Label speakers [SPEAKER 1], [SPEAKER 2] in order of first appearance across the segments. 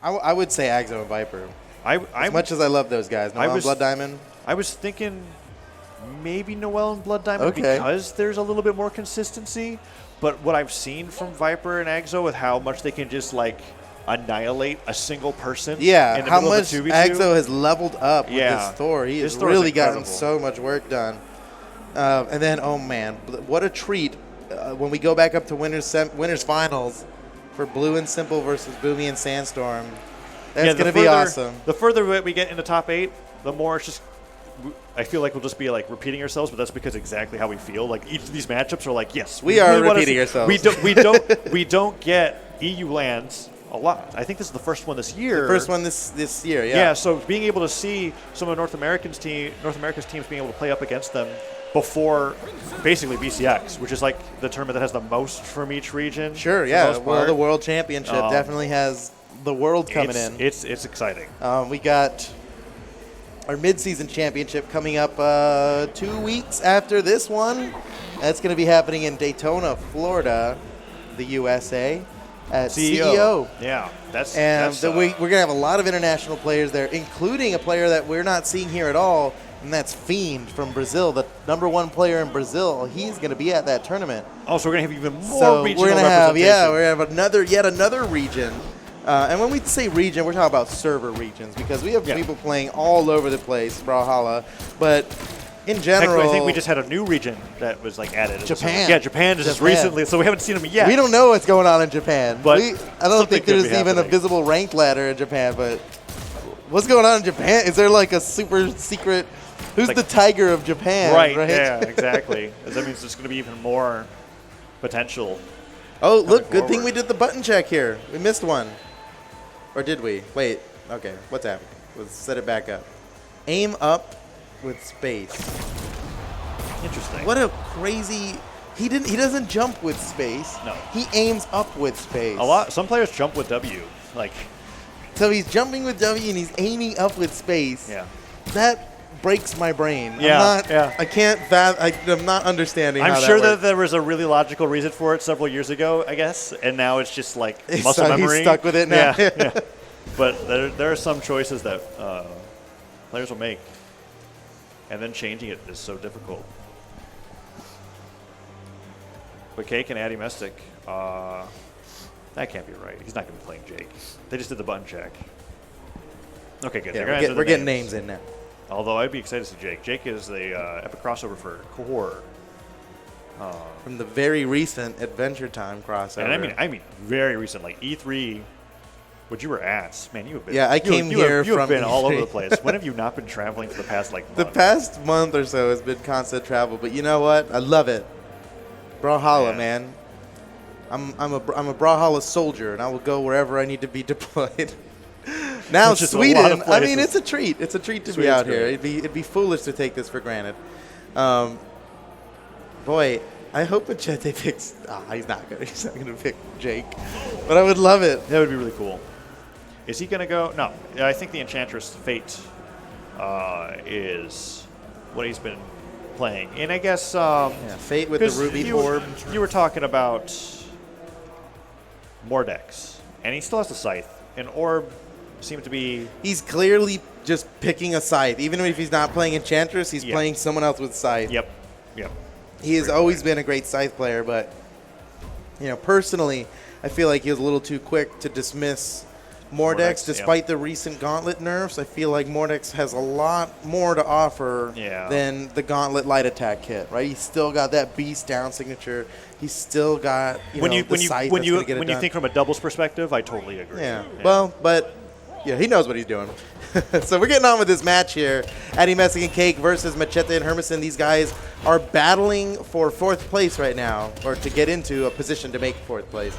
[SPEAKER 1] I would say Axo and Viper.
[SPEAKER 2] As
[SPEAKER 1] much as I love those guys. Noel and Blood Diamond.
[SPEAKER 2] I was thinking maybe Noel and Blood Diamond
[SPEAKER 1] Okay.
[SPEAKER 2] because there's a little bit more consistency. But what I've seen from Viper and Axo with how much they can just like annihilate a single person.
[SPEAKER 1] Yeah,
[SPEAKER 2] in the
[SPEAKER 1] how
[SPEAKER 2] middle
[SPEAKER 1] much
[SPEAKER 2] of a 2v2.
[SPEAKER 1] Axo has leveled up with this Thor. He has really gotten so much work done. And then, oh man, what a treat when we go back up to winners finals for Blue and Simple versus Boomy and Sandstorm. That's going to be awesome.
[SPEAKER 2] The further we get in the top 8, the more it's just. I feel like we'll just be like repeating ourselves, but that's because exactly how we feel. Like each of these matchups are like, yes,
[SPEAKER 1] we are really repeating ourselves.
[SPEAKER 2] We don't get EU lands a lot. I think this is the first one this year.
[SPEAKER 1] The first one this year, yeah.
[SPEAKER 2] Yeah, so being able to see some of North America's teams being able to play up against them before basically BCX, which is like the tournament that has the most from each region.
[SPEAKER 1] Sure, yeah. Well, the World Championship definitely has the world coming in.
[SPEAKER 2] It's exciting.
[SPEAKER 1] We got our mid-season championship coming up 2 weeks after this one. That's going to be happening in Daytona, Florida, the USA, at CEO.
[SPEAKER 2] Yeah,
[SPEAKER 1] we're going to have a lot of international players there, including a player that we're not seeing here at all, and that's Fiend from Brazil, the #1 player in Brazil. He's going to be at that tournament.
[SPEAKER 2] Oh, so we're going to have even more regional
[SPEAKER 1] we're
[SPEAKER 2] representation.
[SPEAKER 1] we're going to have yet another region. And when we say region, we're talking about server regions because we have people playing all over the place, Brawlhalla. But in general,
[SPEAKER 2] I think we just had a new region that was like added.
[SPEAKER 1] Japan.
[SPEAKER 2] Yeah, Japan just recently, so we haven't seen them yet.
[SPEAKER 1] We don't know what's going on in Japan.
[SPEAKER 2] But
[SPEAKER 1] I don't think there's even a visible ranked ladder in Japan. But what's going on in Japan? Is there like a super secret? Who's like the tiger of Japan?
[SPEAKER 2] Right. Yeah. Exactly. That means there's going to be even more potential.
[SPEAKER 1] Oh, look! Good thing we did the button check here. We missed one. Or did we? Wait. Okay. What's happening? Let's set it back up. Aim up with space.
[SPEAKER 2] Interesting.
[SPEAKER 1] What a crazy. He doesn't jump with space.
[SPEAKER 2] No.
[SPEAKER 1] He aims up with space.
[SPEAKER 2] Some players jump with W.
[SPEAKER 1] So he's jumping with W and he's aiming up with space.
[SPEAKER 2] Yeah.
[SPEAKER 1] That breaks my brain.
[SPEAKER 2] Yeah.
[SPEAKER 1] I can't. I'm not understing.
[SPEAKER 2] I'm sure that there was a really logical reason for it several years ago, I guess, and now it's just like muscle memory.
[SPEAKER 1] He's stuck with it now.
[SPEAKER 2] Yeah. But there are some choices that players will make, and then changing it is so difficult. But Cake and Addymestic, that can't be right. He's not going to be playing Jake. They just did the button check. Okay, good.
[SPEAKER 1] Yeah, we're getting names in now.
[SPEAKER 2] Although I'd be excited to see Jake. Jake is the epic crossover for Core.
[SPEAKER 1] From the very recent Adventure Time crossover.
[SPEAKER 2] And I mean very recent, like E3, which you were at. Man, you have been.
[SPEAKER 1] Yeah, I came here
[SPEAKER 2] you
[SPEAKER 1] from
[SPEAKER 2] have been all over
[SPEAKER 1] E3.
[SPEAKER 2] the place. When have you not been traveling for the past month?
[SPEAKER 1] The past month or so has been constant travel, but you know what? I love it. Brawlhalla, man. I'm a Brawlhalla soldier, and I will go wherever I need to be deployed. Now Sweden, I mean, it's a treat. It's a treat to be out here. It'd be foolish to take this for granted. Boy, I hope Macheeete picks. He's not going to pick Jake, but I would love it.
[SPEAKER 2] That would be really cool. Is he going to go? No, I think the Enchantress Fate is what he's been playing, and I guess
[SPEAKER 1] Fate with the Ruby Orb.
[SPEAKER 2] You were talking about Mordex, and he still has the Scythe, and Orb seemed to be.
[SPEAKER 1] He's clearly just picking a Scythe, even if he's not playing Enchantress. He's playing someone else with Scythe.
[SPEAKER 2] Yep.
[SPEAKER 1] He has always been a great Scythe player, but personally, I feel like he was a little too quick to dismiss Mordex, despite the recent Gauntlet nerfs. I feel like Mordex has a lot more to offer than the Gauntlet light attack kit, right? He's still got that beast down signature. He's still got
[SPEAKER 2] when you think from a doubles perspective, I totally agree.
[SPEAKER 1] Yeah. Well, but he knows what he's doing. So we're getting on with this match here. Addymestic and Cake versus Macheeete and Hermisen. These guys are battling for 4th place right now, or to get into a position to make 4th place.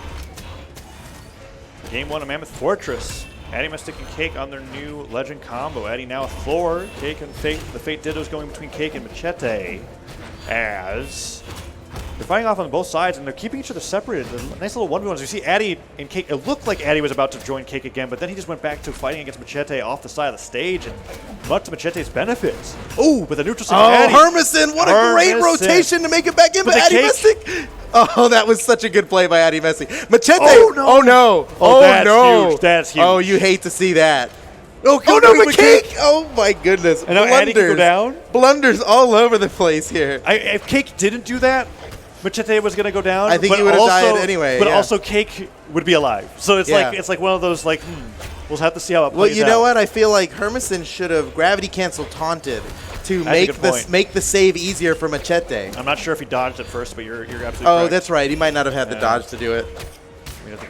[SPEAKER 2] Game 1 of Mammoth Fortress. Addymestic and Cake on their new Legend combo. Addy now with floor. Cake and Fate. The Fate Ditto's going between Cake and Macheeete as They're fighting off on both sides, and they're keeping each other separated. They're nice little 1v1s. You see Addy and Cake. It looked like Addy was about to join Cake again, but then he just went back to fighting against Macheeete off the side of the stage, and much to Macheete's benefits. Ooh, but the neutral stick Addy.
[SPEAKER 1] Hermisen, what a great rotation to make it back in, but Addymestic. Oh, that was such a good play by Addymestic. Macheeete. Oh, no. Oh, no.
[SPEAKER 2] Oh, that's huge. That's huge.
[SPEAKER 1] Oh, you hate to see that. Oh no, Cake! Oh my goodness.
[SPEAKER 2] And now Addy can go down?
[SPEAKER 1] Blunders all over the place here.
[SPEAKER 2] If Cake didn't do that, Macheeete was going to go down.
[SPEAKER 1] I think he would have died anyway.
[SPEAKER 2] But also Cake would be alive. So it's like one of those like, we'll have to see how it plays out.
[SPEAKER 1] Well, you know what? I feel like Hermisen should have gravity canceled taunted to make the save easier for Macheeete.
[SPEAKER 2] I'm not sure if he dodged at first, but you're absolutely correct.
[SPEAKER 1] Oh, that's right. He might not have had the dodge to do it.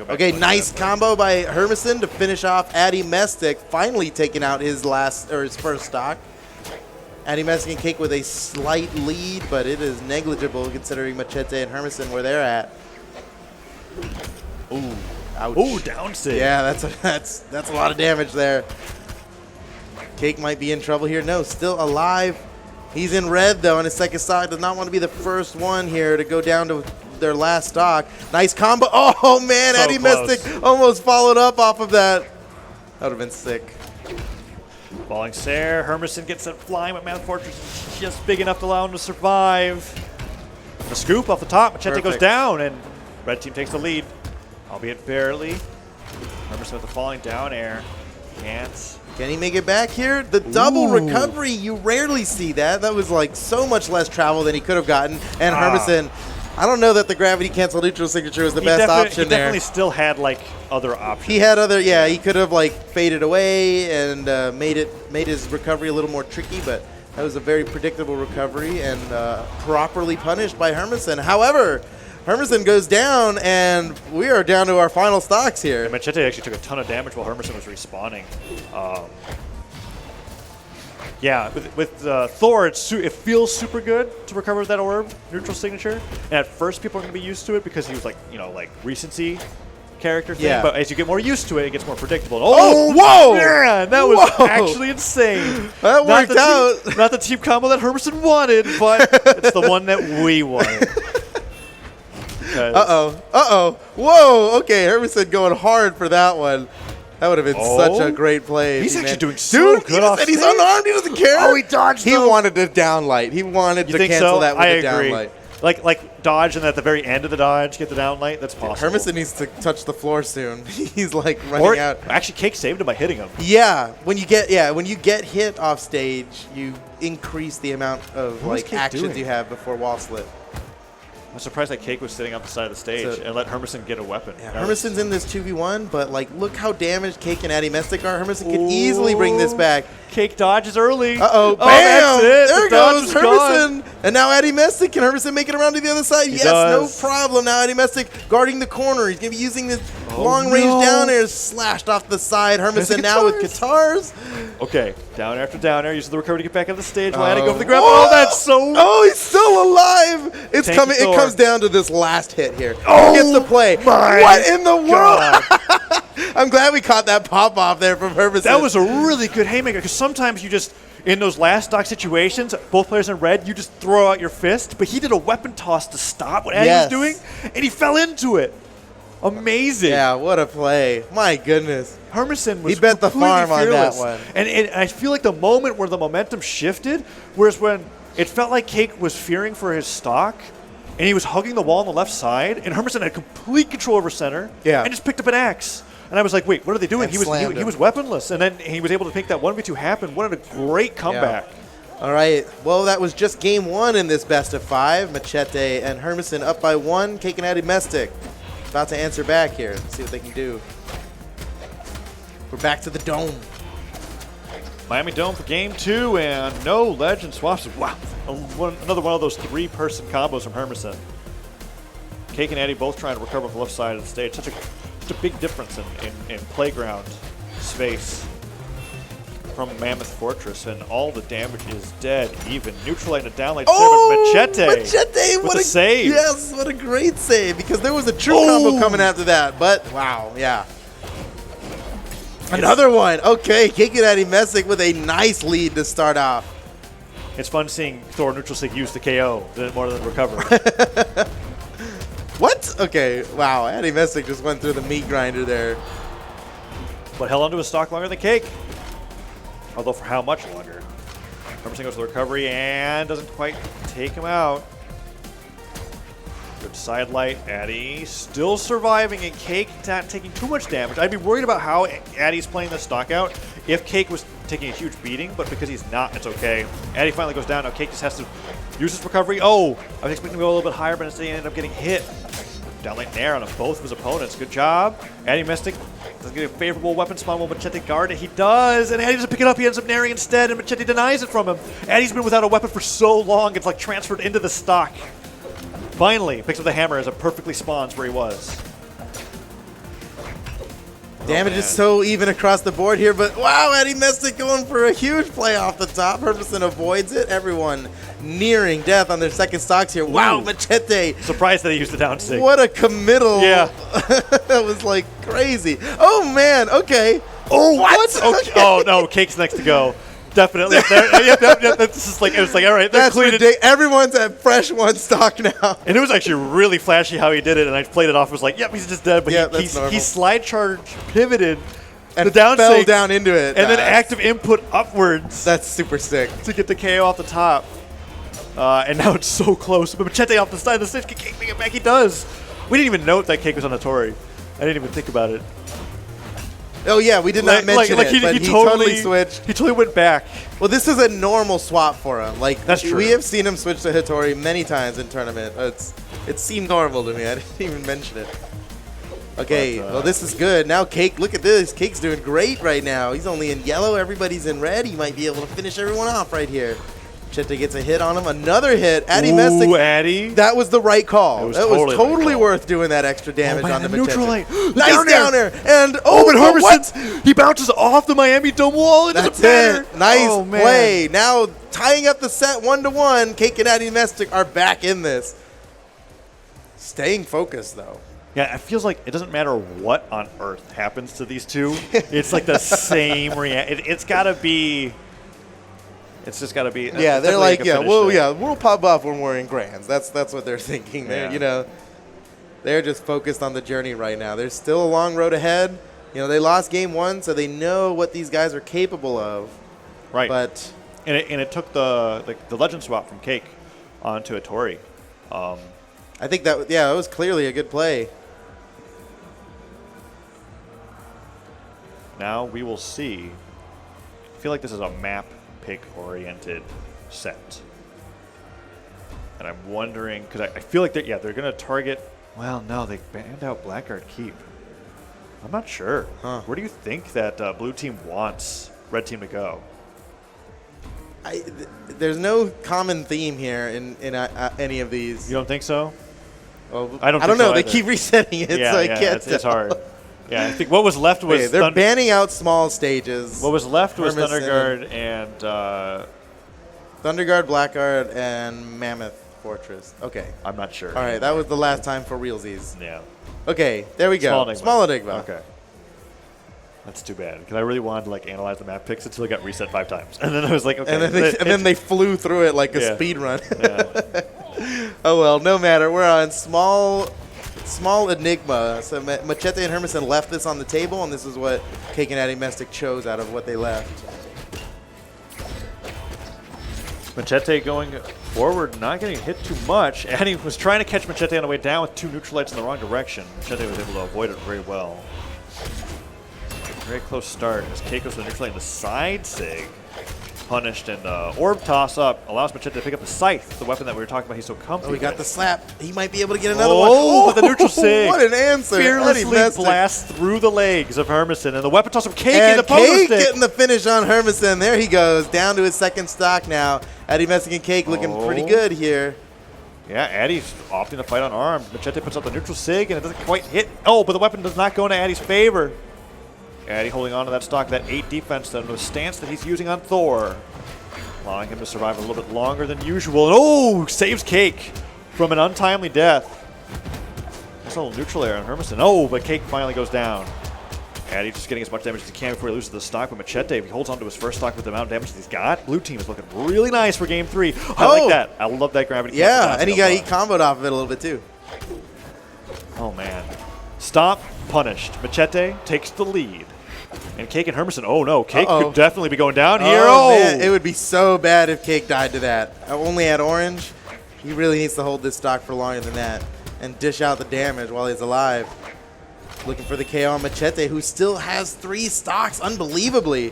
[SPEAKER 1] Okay, nice combo by Hermisen to finish off Addymestic, finally taking out his first stock. Addymestic and Cake with a slight lead, but it is negligible considering Macheeete and Hermisen where they're at. Ooh, ouch.
[SPEAKER 2] Ooh, down save.
[SPEAKER 1] Yeah, that's a lot of damage there. Cake might be in trouble here. No, still alive. He's in red though, and his second stock does not want to be the first one here to go down to their last stock. Nice combo. Oh man, so Addymestic almost followed up off of that. That would have been sick.
[SPEAKER 2] Falling Sair. Hermisen gets it flying, but Mammoth Fortress is just big enough to allow him to survive. The scoop off the top. Macheeete goes down, and red team takes the lead, albeit barely. Hermisen with the falling down air. Can't.
[SPEAKER 1] Can he make it back here? The double recovery, you rarely see that. That was like so much less travel than he could have gotten. And Hermisen, I don't know that the gravity cancel neutral signature was the best option
[SPEAKER 2] he
[SPEAKER 1] there.
[SPEAKER 2] Definitely still had like other options.
[SPEAKER 1] He had other, he could have like faded away and made his recovery a little more tricky, but that was a very predictable recovery and properly punished by Hermisen. However, Hermisen goes down, and we are down to our final stocks here.
[SPEAKER 2] And Macheeete actually took a ton of damage while Hermisen was respawning. Yeah, with Thor, it feels super good to recover that orb neutral signature. And at first, people are going to be used to it because he was like, like recency character thing. Yeah. But as you get more used to it, it gets more predictable.
[SPEAKER 1] Oh, whoa!
[SPEAKER 2] Man, that was actually insane.
[SPEAKER 1] That worked out.
[SPEAKER 2] Not the team combo that Hermisen wanted, but it's the one that we wanted.
[SPEAKER 1] Whoa, okay, Hermisen going hard for that one. That would have been such a great play.
[SPEAKER 2] He's actually doing so good off stage.
[SPEAKER 1] He's unarmed, he doesn't care.
[SPEAKER 2] Oh, he dodged
[SPEAKER 1] He wanted to downlight. He wanted to cancel that with a downlight.
[SPEAKER 2] Like dodge, and at the very end of the dodge, get the downlight. That's possible.
[SPEAKER 1] Hermisen needs to touch the floor soon. He's like running out.
[SPEAKER 2] Actually, Cake saved him by hitting him.
[SPEAKER 1] Yeah, when you get hit off stage, you increase the amount of actions you have before wall slip.
[SPEAKER 2] I'm surprised that Cake was sitting up the side of the stage and let Hermisen get a weapon.
[SPEAKER 1] Yeah, Hermisen's in this 2v1, but look how damaged Cake and Addymestic are. Hermisen could easily bring this back.
[SPEAKER 2] Cake dodges early.
[SPEAKER 1] Bam!
[SPEAKER 2] That's it.
[SPEAKER 1] There goes Hermisen. And now Addymestic. Can Hermisen make it around to the other side? Yes, no problem. Now Addymestic guarding the corner. He's going to be using this long-range down air slashed off the side. Hermisen now with guitars.
[SPEAKER 2] Okay, down air after down air. Using the recovery to get back on the stage. Landing over the ground. Oh, that's so...
[SPEAKER 1] Oh, he's still alive. It's coming. It comes down to this last hit here. He gets the play. What in the world? I'm glad we caught that pop-off there from Hermisen.
[SPEAKER 2] That was a really good haymaker, because sometimes you just, in those last stock situations, both players in red, you just throw out your fist, but he did a weapon toss to stop what Addy was doing, and he fell into it. Amazing.
[SPEAKER 1] Yeah, what a play. My goodness.
[SPEAKER 2] Hermisen was
[SPEAKER 1] He bet the farm
[SPEAKER 2] fearless.
[SPEAKER 1] on that one.
[SPEAKER 2] And I feel like the moment where the momentum shifted, whereas when it felt like Cake was fearing for his stock, and he was hugging the wall on the left side, and Hermisen had complete control over center, and just picked up an axe. And I was like, wait, what are they doing? He was weaponless. And then he was able to make that 1v2 happen. What a great comeback.
[SPEAKER 1] Yeah. All right. Well, that was just game one in this best of 5. Macheeete and Hermisen up by 1. Cake and Addymestic about to answer back here. Let's see what they can do. We're back to the Dome.
[SPEAKER 2] Miami Dome for game 2, and no legend swaps. Wow. Another one of those 3-person combos from Hermisen. Cake and Addy both trying to recover from the left side of the stage. Such a big difference in playground space from Mammoth Fortress, and all the damage is dead. Even neutralizing a downlight
[SPEAKER 1] Macheeete
[SPEAKER 2] with a save.
[SPEAKER 1] Yes, what a great save, because there was a true combo coming after that. But wow, yeah. Another one. Okay, Cake and Addymestic with a nice lead to start off.
[SPEAKER 2] It's fun seeing Thor neutral sig use the KO more than recover.
[SPEAKER 1] What? Okay, wow. Addymestic just went through the meat grinder there.
[SPEAKER 2] But held onto his stock longer than Cake. Although for how much longer? Hermisen goes to the recovery and doesn't quite take him out. Good side light. Addy still surviving, and Cake not taking too much damage. I'd be worried about how Addy's playing this stock out if Cake was taking a huge beating, but because he's not, it's okay. Addy finally goes down. Now Cake just has to use his recovery. Oh, I was expecting to go a little bit higher, but instead he ended up getting hit. Down lane nair on both of his opponents. Good job. Addymestic doesn't get a favorable weapon spawn. Will Macheeete guard it? He does. And Addy doesn't pick it up. He ends up nairing instead, and Macheeete denies it from him. Addy's been without a weapon for so long, it's like transferred into the stock. Finally, picks up the hammer as it perfectly spawns where he was.
[SPEAKER 1] Damage is so even across the board here, but wow, Addymestic going for a huge play off the top. Hermisen avoids it. Everyone nearing death on their second stocks here. Wow, Macheeete.
[SPEAKER 2] Surprised that he used the down sig.
[SPEAKER 1] What a committal.
[SPEAKER 2] Yeah.
[SPEAKER 1] That was like crazy. Oh, man. Okay.
[SPEAKER 2] Oh,
[SPEAKER 1] what?
[SPEAKER 2] Okay. Oh, no. Cake's next to go. Definitely. This is like, it was like, all right,
[SPEAKER 1] that's ridiculous. Everyone's at fresh one stock now.
[SPEAKER 2] And it was actually really flashy how he did it, and I played it off. It was like, yep, he's just dead. But he slide charge pivoted
[SPEAKER 1] and
[SPEAKER 2] the down
[SPEAKER 1] fell down into it.
[SPEAKER 2] And then active input upwards.
[SPEAKER 1] That's super sick.
[SPEAKER 2] To get the KO off the top. And now it's so close. But Macheeete off the side of the stage, can Cake bring it back? He does. We didn't even note that Cake was on the Tori. I didn't even think about it.
[SPEAKER 1] Oh, yeah, we did not mention it, but he totally switched.
[SPEAKER 2] He totally went back.
[SPEAKER 1] Well, this is a normal swap for him. Like,
[SPEAKER 2] that's true.
[SPEAKER 1] We have seen him switch to Hitori many times in tournament. It seemed normal to me. I didn't even mention it. Okay, well, this is good. Now Cake, look at this. Cake's doing great right now. He's only in yellow. Everybody's in red. He might be able to finish everyone off right here. Macheeete gets a hit on him. Another hit. Addymestic.
[SPEAKER 2] Ooh, Addy.
[SPEAKER 1] That was the right call.
[SPEAKER 2] That was
[SPEAKER 1] totally worth doing that extra damage on the
[SPEAKER 2] Macheeete.
[SPEAKER 1] Nice downer. And
[SPEAKER 2] but Hermisen, he bounces off the Miami Dome wall. It doesn't matter.
[SPEAKER 1] Nice play. Now tying up the set 1-1. Cake and Addymestic are back in this. Staying focused though.
[SPEAKER 2] Yeah, it feels like it doesn't matter what on earth happens to these two. It's like the same reaction. It's got to be. It's just got to be.
[SPEAKER 1] Yeah, they're like, we'll pop off when we're in grands. That's what they're thinking. Yeah. They're just focused on the journey right now. There's still a long road ahead. They lost game 1, so they know what these guys are capable of.
[SPEAKER 2] Right.
[SPEAKER 1] But
[SPEAKER 2] and it took the legend swap from Cake onto a Tori.
[SPEAKER 1] I think that it was clearly a good play.
[SPEAKER 2] Now we will see. I feel like this is a map pick-oriented set. And I'm wondering, because I feel like they're going to target. Well, no, they banned out Blackguard Keep. I'm not sure.
[SPEAKER 1] Huh.
[SPEAKER 2] Where do you think that blue team wants red team to go?
[SPEAKER 1] There's no common theme here in any of these.
[SPEAKER 2] You don't think so?
[SPEAKER 1] Well,
[SPEAKER 2] I don't
[SPEAKER 1] know.
[SPEAKER 2] So
[SPEAKER 1] they keep resetting it, so I can't
[SPEAKER 2] it's hard. Yeah, I think what was left was
[SPEAKER 1] they're banning out small stages.
[SPEAKER 2] What was left was Thunderguard and
[SPEAKER 1] Thunderguard, Blackguard, and Mammoth Fortress. Okay.
[SPEAKER 2] I'm not sure.
[SPEAKER 1] All right, that was the last time for realsies.
[SPEAKER 2] Yeah.
[SPEAKER 1] Okay, there we go. Small Enigma.
[SPEAKER 2] Okay. That's too bad, because I really wanted to analyze the map picks until it got reset 5 times, and then I was like, okay.
[SPEAKER 1] And then they flew through it like a speed run.
[SPEAKER 2] Yeah.
[SPEAKER 1] Oh well, no matter. We're on small Enigma. So Macheeete and Hermisen left this on the table, and this is what Cake and Addymestic chose out of what they left.
[SPEAKER 2] Macheeete going forward, not getting hit too much. Addy was trying to catch Macheeete on the way down with 2 neutralites in the wrong direction. Macheeete was able to avoid it very well. Very close start as Cake goes to the neutralite in the side sig. Punished, and orb toss up allows Macheeete to pick up the scythe, the weapon that we were talking about. He's so comfy.
[SPEAKER 1] Oh, he got the slap. He might be able to get another one.
[SPEAKER 2] Oh, the neutral sig.
[SPEAKER 1] What an answer.
[SPEAKER 2] Fearlessly blast through the legs of Hermisen, and the weapon toss of Cake in the
[SPEAKER 1] pogo
[SPEAKER 2] stick.
[SPEAKER 1] Getting the finish on Hermisen. There he goes, down to his second stock now. Addymestic and Cake looking pretty good here.
[SPEAKER 2] Yeah, Addy's opting to fight unarmed. Macheeete puts out the neutral sig, and it doesn't quite hit. Oh, but the weapon does not go into Addy's favor. Addy holding on to that stock, that 8 defense, the stance that he's using on Thor. Allowing him to survive a little bit longer than usual. And oh, saves Cake from an untimely death. Nice little neutral air on Hermisen. Oh, but Cake finally goes down. Addy just getting as much damage as he can before he loses the stock. But Macheeete, if he holds on to his first stock with the amount of damage that he's got, blue team is looking really nice for game 3. I like that. I love that gravity.
[SPEAKER 1] Yeah, and he comboed off of it a little bit too.
[SPEAKER 2] Oh, man. Stop, punished. Macheeete takes the lead. And Cake and Hermisen, oh no, Cake could definitely be going down here.
[SPEAKER 1] Oh, man, it would be so bad if Cake died to that. Only at orange, he really needs to hold this stock for longer than that and dish out the damage while he's alive. Looking for the KO on Macheeete, who still has 3 stocks, unbelievably.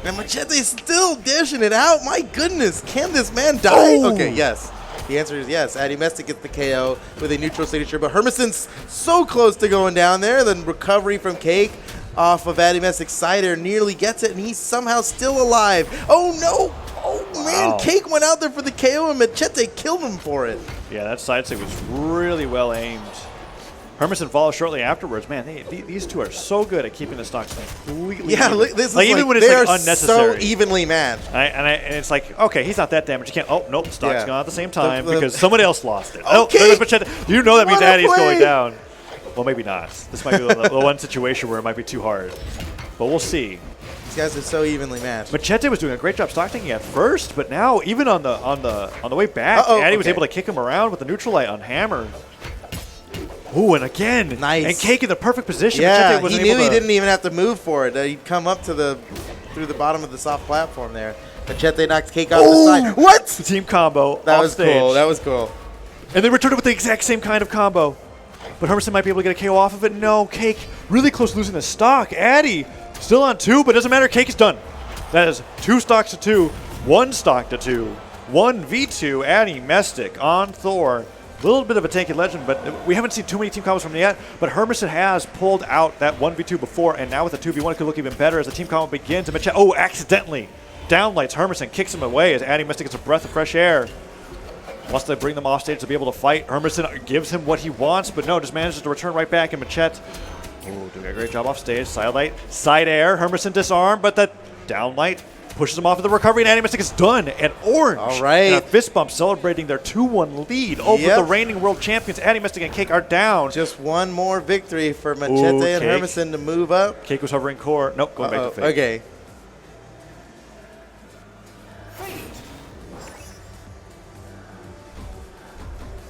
[SPEAKER 1] And Macheete's still dishing it out. My goodness, can this man die? Oh. Okay, yes. The answer is yes. Addymestic gets the KO with a neutral signature, but Hermisen's so close to going down there. The recovery from Cake off of Addymestic's side air nearly gets it, and he's somehow still alive. Oh, no. Oh, man. Cake went out there for the KO, and Macheeete killed him for it.
[SPEAKER 2] Yeah, that side stick was really well aimed. Hermisen follows shortly afterwards. Man, these two are so good at keeping the stocks completely even.
[SPEAKER 1] This is like even when it's like unnecessary. So evenly matched.
[SPEAKER 2] And it's like, okay, he's not that damaged. You can't. Oh, nope, stock's gone at the same time because somebody else lost it.
[SPEAKER 1] Okay.
[SPEAKER 2] You know that means Addy's going down. Well, maybe not. This might be the one situation where it might be too hard. But we'll see.
[SPEAKER 1] These guys are so evenly matched.
[SPEAKER 2] Macheeete was doing a great job stock taking at first, but now even on the way back, Addy was able to kick him around with the neutral light on Hammer. Ooh, and again,
[SPEAKER 1] nice.
[SPEAKER 2] And Cake in the perfect position.
[SPEAKER 1] Yeah, he knew he didn't even have to move for it. He'd come up to through the bottom of the soft platform there. Macheeete knocked Cake off the side. What?
[SPEAKER 2] The team combo.
[SPEAKER 1] That was
[SPEAKER 2] stage.
[SPEAKER 1] Cool. That was cool.
[SPEAKER 2] And they returned it with the exact same kind of combo. But Hermisen might be able to get a KO off of it. No, Cake really close to losing the stock. Addy still on 2, but it doesn't matter. Cake is done. That is 2 stocks to 2, 1 stock to 2, 1v2. Addymestic on Thor. A little bit of a tanky legend, but we haven't seen too many team combos from him yet. But Hermisen has pulled out that 1v2 before, and now with the 2v1 it could look even better as the team combo begins. And Macheeete, accidentally downlights Hermisen, kicks him away as Addymestic gets a breath of fresh air. Wants to bring them off stage to be able to fight. Hermisen gives him what he wants, but no, just manages to return right back. And Macheeete, doing a great job off stage. Side light, side air. Hermisen disarmed, but that downlight pushes him off of the recovery, and Addymestic is done. And orange,
[SPEAKER 1] all right,
[SPEAKER 2] and a fist bump celebrating their 2-1 lead over the reigning world champions. Addymestic and Cake are down.
[SPEAKER 1] Just one more victory for Macheeete and Hermisen to move up.
[SPEAKER 2] Cake was hovering core. Nope, going back to Fate.
[SPEAKER 1] Okay.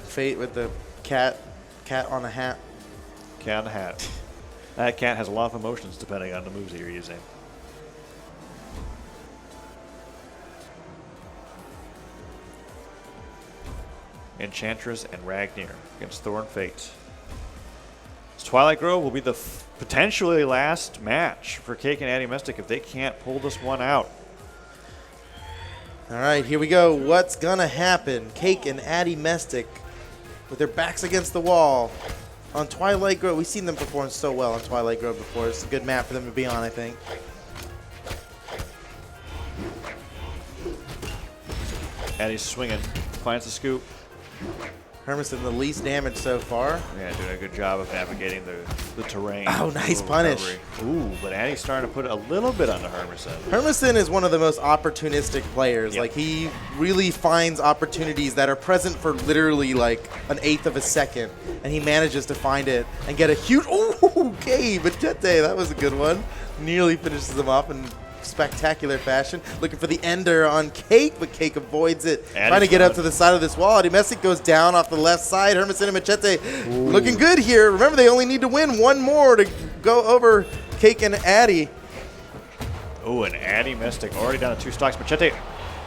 [SPEAKER 1] Fate with the cat on a hat.
[SPEAKER 2] Cat on a hat. That cat has a lot of emotions depending on the moves that you're using. Enchantress and Ragnar against Thor and Fate. Twilight Grove will be the potentially last match for Cake and Addymestic if they can't pull this one out.
[SPEAKER 1] All right, here we go. What's going to happen? Cake and Addymestic with their backs against the wall on Twilight Grove. We've seen them perform so well on Twilight Grove before. It's a good map for them to be on, I think.
[SPEAKER 2] Addy's swinging, finds the scoop.
[SPEAKER 1] Hermisen the least damage so far.
[SPEAKER 2] Yeah, doing a good job of navigating the terrain.
[SPEAKER 1] Oh, nice punish.
[SPEAKER 2] Ooh, but Addy's starting to put a little bit onto Hermisen.
[SPEAKER 1] Hermisen is one of the most opportunistic players. Like, he really finds opportunities that are present for literally like 1/8 of a second, and he manages to find it and get a huge. Oh, okay, Macheeete, that was a good one. Nearly finishes him off in spectacular fashion. Looking for the ender on Cake, but Cake avoids it. Trying to get up to the side of this wall. Addymestic goes down off the left side. Hermisen and Macheeete looking good here. Remember, they only need to win one more to go over Cake and Addy.
[SPEAKER 2] Oh, and Addymestic already down to 2 stocks. Macheeete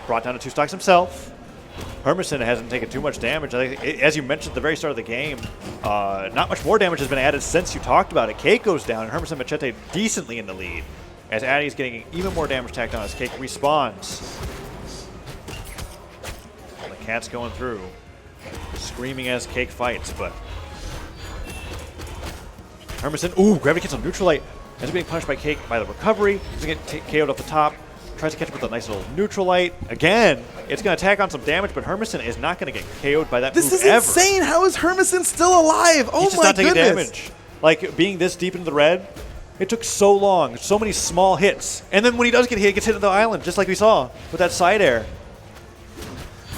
[SPEAKER 2] brought down to 2 stocks himself. Hermisen hasn't taken too much damage. I think, as you mentioned at the very start of the game, not much more damage has been added since you talked about it. Cake goes down, and Hermisen and Macheeete decently in the lead, as Addy's getting even more damage tacked on as Cake respawns. The cat's going through, screaming as Cake fights, but Hermisen, gravity kits on neutral light, ends up being punished by Cake by the recovery. He's going to get KO'd off the top, tries to catch him with a nice little neutral light. Again, it's going to tack on some damage, but Hermisen is not going to get KO'd by that move ever.
[SPEAKER 1] This is insane. How is Hermisen still alive? Oh,
[SPEAKER 2] He's just not taking damage. Like, being this deep into the red, it took so long, so many small hits. And then when he does get hit, he gets hit to the island, just like we saw with that side air.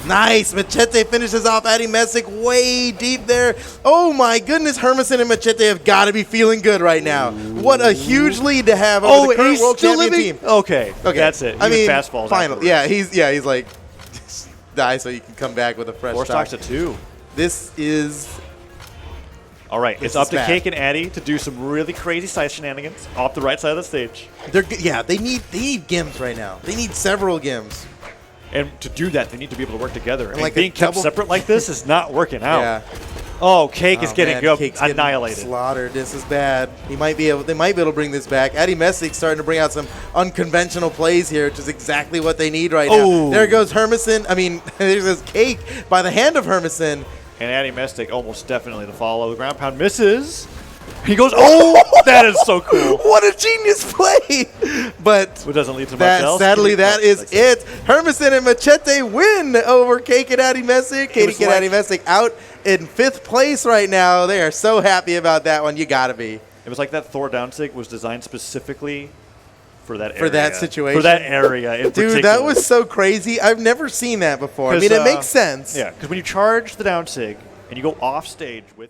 [SPEAKER 1] Nice. Macheeete finishes off Addymestic way deep there. Oh my goodness. Hermisen and Macheeete have got to be feeling good right now. What a huge lead to have over the current world champion team.
[SPEAKER 2] Okay, that's it.
[SPEAKER 1] I mean,
[SPEAKER 2] fastballs.
[SPEAKER 1] Finally, yeah, he's like, just die so you can come back with a fresh
[SPEAKER 2] 4
[SPEAKER 1] start.
[SPEAKER 2] stocks to 2.
[SPEAKER 1] This is.
[SPEAKER 2] All right,
[SPEAKER 1] This
[SPEAKER 2] it's up
[SPEAKER 1] is
[SPEAKER 2] to
[SPEAKER 1] bad.
[SPEAKER 2] Cake and Addy to do some really crazy side shenanigans off the right side of the stage.
[SPEAKER 1] They need gims right now. They need several gims.
[SPEAKER 2] And to do that, they need to be able to work together. And
[SPEAKER 1] like
[SPEAKER 2] being
[SPEAKER 1] a
[SPEAKER 2] kept
[SPEAKER 1] double-
[SPEAKER 2] separate like this is not working out.
[SPEAKER 1] Yeah.
[SPEAKER 2] Oh, Cake is
[SPEAKER 1] Oh,
[SPEAKER 2] getting
[SPEAKER 1] man, Cake's getting
[SPEAKER 2] annihilated.
[SPEAKER 1] slaughtered. This is bad. They might be able to bring this back. Addymestic's starting to bring out some unconventional plays here, which is exactly what they need right now. There goes Hermisen. I mean, there's Cake by the hand of Hermisen.
[SPEAKER 2] And Addymestic almost definitely the follow. The ground pound misses. He goes, oh, that is so cool.
[SPEAKER 1] What a genius play! But
[SPEAKER 2] It doesn't lead to much else.
[SPEAKER 1] sadly, that is it. Hermisen and Macheeete win over Cake and Addymestic. Cake and Addymestic out in 5th place right now. They are so happy about that one. You gotta be.
[SPEAKER 2] It was like that Thor down sig was designed specifically for that area.
[SPEAKER 1] For that situation.
[SPEAKER 2] For that area in particular.
[SPEAKER 1] Dude, that was so crazy. I've never seen that before. I mean, it makes sense.
[SPEAKER 2] Yeah, because when you charge the down sig and you go off stage with